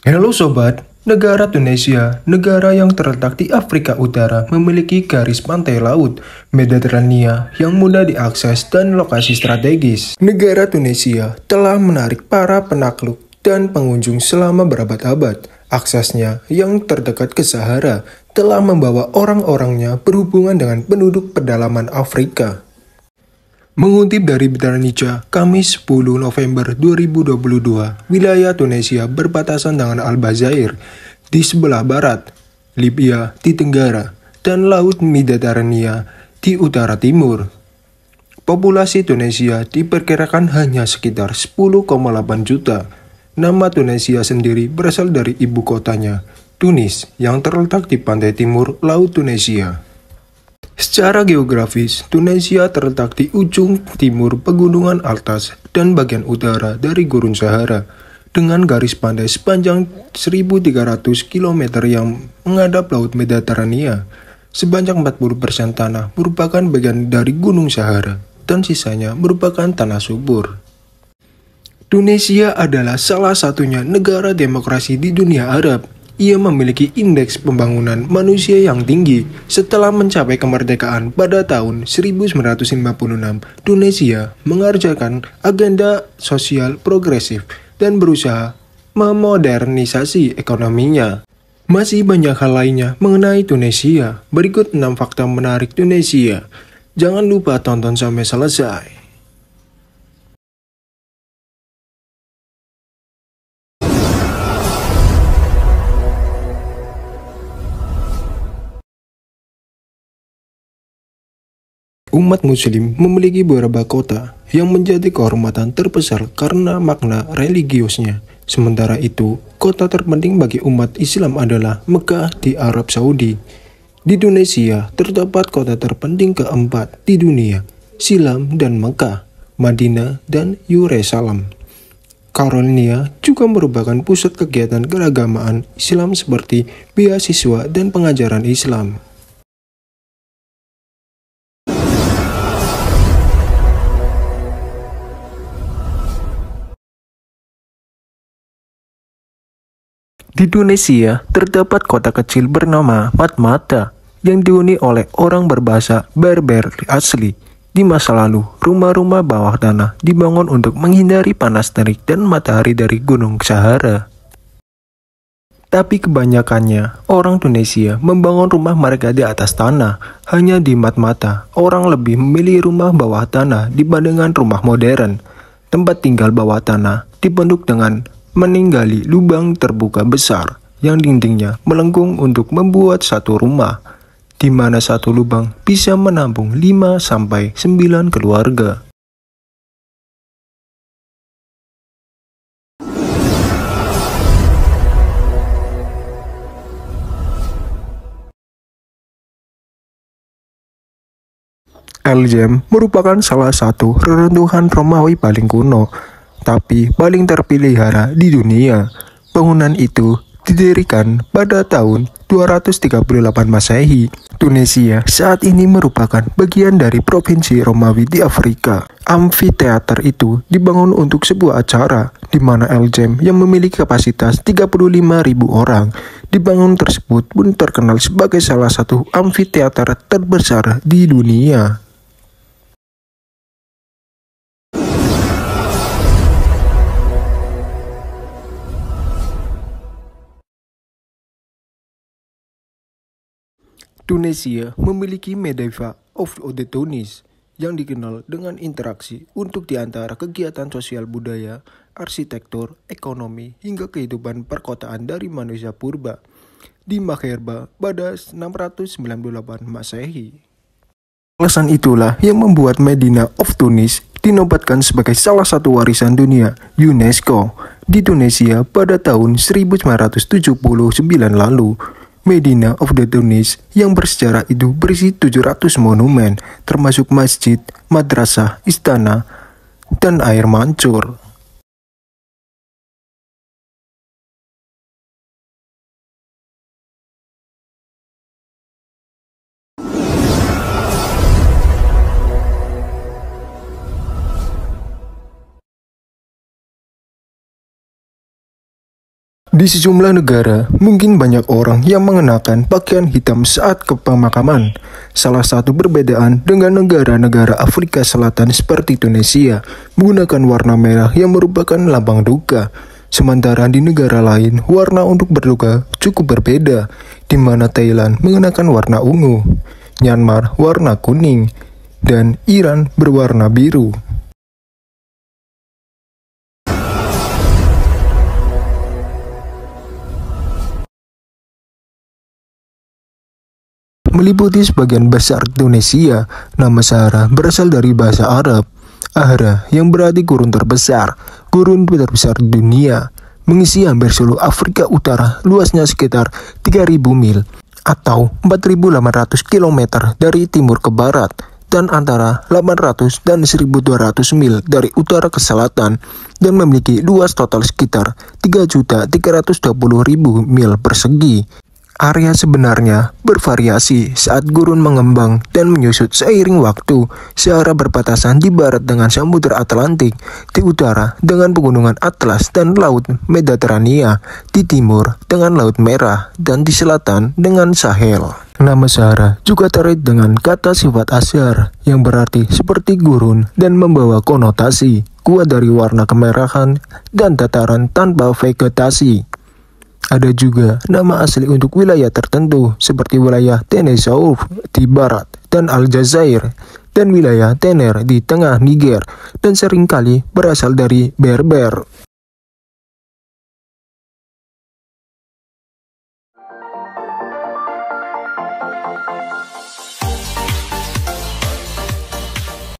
Halo sobat, negara Tunisia, negara yang terletak di Afrika Utara, memiliki garis pantai laut Mediterania yang mudah diakses dan lokasi strategis. Negara Tunisia telah menarik para penakluk dan pengunjung selama berabad-abad. Aksesnya yang terdekat ke Sahara telah membawa orang-orangnya berhubungan dengan penduduk pedalaman Afrika. Mengutip dari Britannica, Kamis 10 November 2022, wilayah Tunisia berbatasan dengan Aljazair di sebelah barat, Libya di tenggara, dan Laut Mediterania di utara timur. Populasi Tunisia diperkirakan hanya sekitar 10,8 juta. Nama Tunisia sendiri berasal dari ibu kotanya, Tunis, yang terletak di pantai timur Laut Tunisia. Secara geografis, Tunisia terletak di ujung timur Pegunungan Atlas dan bagian utara dari Gurun Sahara, dengan garis pantai sepanjang 1.300 km yang menghadap Laut Mediterania. Sebanyak 40% tanah merupakan bagian dari Gunung Sahara, dan sisanya merupakan tanah subur. Tunisia adalah salah satunya negara demokrasi di dunia Arab. Ia memiliki indeks pembangunan manusia yang tinggi. Setelah mencapai kemerdekaan pada tahun 1956, Tunisia mengerjakan agenda sosial progresif dan berusaha memodernisasi ekonominya. Masih banyak hal lainnya mengenai Tunisia. Berikut 6 fakta menarik Tunisia. Jangan lupa tonton sampai selesai. Umat Muslim memiliki beberapa kota yang menjadi kehormatan terbesar karena makna religiusnya. Sementara itu, kota terpenting bagi umat Islam adalah Mekah di Arab Saudi. Di Tunisia, terdapat kota terpenting keempat di dunia, Silam dan Mekah, Madinah dan Yerusalem. Karonia juga merupakan pusat kegiatan keagamaan Islam seperti beasiswa dan pengajaran Islam. Di Tunisia, terdapat kota kecil bernama Matmata yang dihuni oleh orang berbahasa Berber asli. Di masa lalu, rumah-rumah bawah tanah dibangun untuk menghindari panas terik dan matahari dari Gunung Sahara. Tapi kebanyakannya, orang Tunisia membangun rumah mereka di atas tanah. Hanya di Matmata, orang lebih memilih rumah bawah tanah dibandingkan rumah modern. Tempat tinggal bawah tanah dibentuk dengan meninggali lubang terbuka besar yang dindingnya melengkung untuk membuat satu rumah, di mana satu lubang bisa menampung 5-9 keluarga. Elgem merupakan salah satu reruntuhan Romawi paling kuno, tapi paling terpelihara di dunia. Bangunan itu didirikan pada tahun 238 Masehi. Tunisia saat ini merupakan bagian dari provinsi Romawi di Afrika. Amfiteater itu dibangun untuk sebuah acara, di mana Elgem yang memiliki kapasitas 35.000 orang. Dibangun tersebut pun terkenal sebagai salah satu amfiteater terbesar di dunia. Tunisia memiliki Medeva of the Tunis yang dikenal dengan interaksi untuk di antara kegiatan sosial budaya, arsitektur, ekonomi, hingga kehidupan perkotaan dari manusia purba di Maghreb pada 698 Masehi. Alasan itulah yang membuat Medina of Tunis dinobatkan sebagai salah satu warisan dunia UNESCO di Tunisia pada tahun 1979 lalu. Medina of the Tunis yang bersejarah itu berisi 700 monumen, termasuk masjid, madrasah, istana, dan air mancur. Di sejumlah negara, mungkin banyak orang yang mengenakan pakaian hitam saat ke pemakaman. Salah satu perbedaan dengan negara-negara Afrika Selatan seperti Tunisia, menggunakan warna merah yang merupakan lambang duka. Sementara di negara lain, warna untuk berduka cukup berbeda, di mana Thailand mengenakan warna ungu, Myanmar warna kuning, dan Iran berwarna biru. Meliputi sebagian besar Tunisia, nama Sahara berasal dari bahasa Arab, Ahra, yang berarti gurun terbesar, gurun terbesar di dunia, mengisi hampir seluruh Afrika Utara, luasnya sekitar 3.000 mil, atau 4.800 km dari timur ke barat, dan antara 800 dan 1.200 mil dari utara ke selatan, dan memiliki luas total sekitar 3.320.000 mil persegi. Area sebenarnya bervariasi saat gurun mengembang dan menyusut seiring waktu. Sahara berbatasan di barat dengan Samudra Atlantik, di utara dengan Pegunungan Atlas dan Laut Mediterania, di timur dengan Laut Merah, dan di selatan dengan Sahel. Nama Sahara juga terkait dengan kata sifat asyar yang berarti seperti gurun dan membawa konotasi kuat dari warna kemerahan dan dataran tanpa vegetasi. Ada juga nama asli untuk wilayah tertentu seperti wilayah Tenesauf di barat dan Aljazair dan wilayah Tener di tengah Niger dan seringkali berasal dari Berber.